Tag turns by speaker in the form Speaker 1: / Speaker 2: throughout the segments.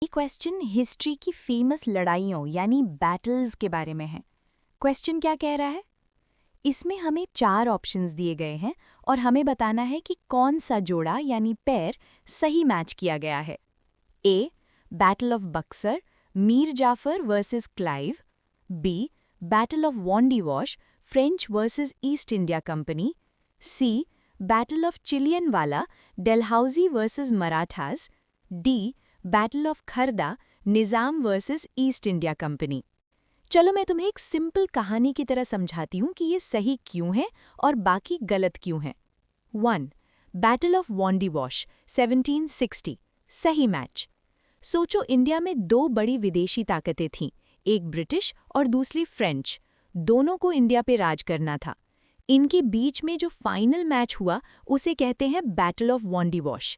Speaker 1: ये question history की famous लड़ाइयों यानी बैटल्स के बारे में है। क्वेश्चन क्या कह रहा है? इसमें हमें 4 ऑप्शंस दिए गए हैं और हमें बताना है कि कौन सा जोड़ा यानी पेयर सही मैच किया गया है। A. Battle of Buxar, Mir Jafar versus Clive. B. Battle of Wandiwash, French versus East India Company. C. Battle of Chillianwala, Dalhousie versus Marathas. D. Battle of Kharda, Nizam versus East India Company. चलो मैं तुम्हें एक सिंपल कहानी की तरह समझाती हूँ कि ये सही क्यों है और बाकी गलत क्यों है। 1. बैटल ऑफ वॉन्डीवॉश 1760 सही मैच। सोचो इंडिया में 2 बड़ी विदेशी ताकतें थीं, एक ब्रिटिश और दूसरी फ्रेंच। दोनों को इंडिया पे राज करना था। इनके बीच में जो फाइनल मैच हुआ उसे कहते हैं बैटल ऑफ वॉन्डीवॉश।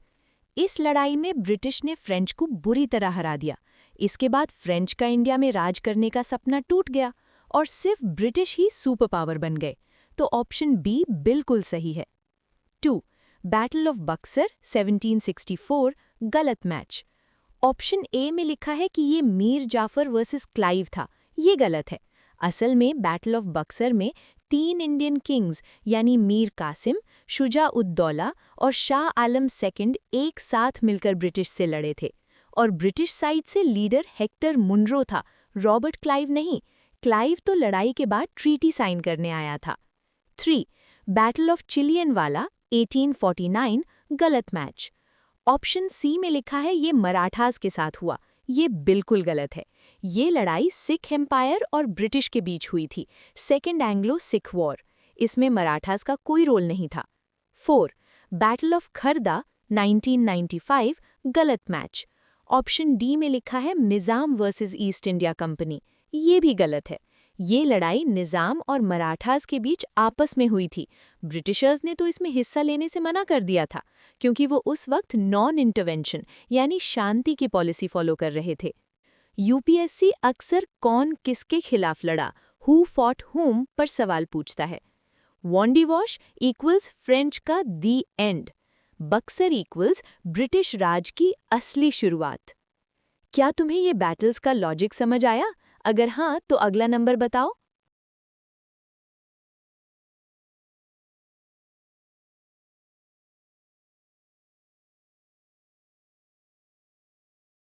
Speaker 1: इस लड़ाई में ब्रिटिश ने फ्रेंच को बुरी तरह हरा दिया। इसके बाद फ्रेंच का इंडिया में राज करने का सपना टूट गया और सिर्फ ब्रिटिश ही सुपर पावर बन गए। तो ऑप्शन बी बिल्कुल सही है। 2. बैटल ऑफ बक्सर 1764 गलत मैच। ऑप्शन ए में लिखा है कि ये मीर जाफर वर्सेस क्लाइव था। ये गलत है। असल में बैटल ऑफ बक्सर में 3 इंडियन किंग्स यानी मीर कासिम, शुजा-उद-दौला और शाह आलम सेकंड एक साथ मिलकर ब्रिटिश से लड़े थे और ब्रिटिश साइड से लीडर हेक्टर मुनरो था, रॉबर्ट क्लाइव नहीं। क्लाइव तो लड़ाई के बाद ट्रीटी साइन करने आया था। 3. बैटल ऑफ चिलियनवाला 1849 गलत मैच। ऑप्शन सी में लिखा है ये मराठास के साथ हुआ। ये बिल्कुल गलत है। ये लड़ाई सिख एम्पायर और ब्रिटिश के बीच हुई थी, सेकेंड एंग्लो सिख वॉर। इसमें मराठास का कोई रोल नहीं था। 4. बैटल ऑफ खरदा 1995 गलत मैच। ऑप्शन डी में लिखा है निज़ाम वर्सेस ईस्ट इंडिया कंपनी। ये भी गलत है। ये लड़ाई निज़ाम और मराठास के बीच आपस में हुई थी। ब्रिटिशर्स ने तो इसमें हिस्सा लेने से मना कर दिया था क्योंकि वो उस वक्त नॉन इंटरवेंशन यानी शांति की पॉलिसी फॉलो कर रहे थे। यूपीएससी अक्सर कौन किसके खिलाफ लड़ा, हु फॉट हुम पर सवाल पूछता है। वॉन्डीवॉश इक्वल्स फ्रेंच का दी एंड, बक्सर इक्वल्स ब्रिटिश राज की असली शुरुआत। क्या तुम्हें ये बैटल्स का लॉजिक समझ आया? अगर हाँ तो अगला नंबर बताओ।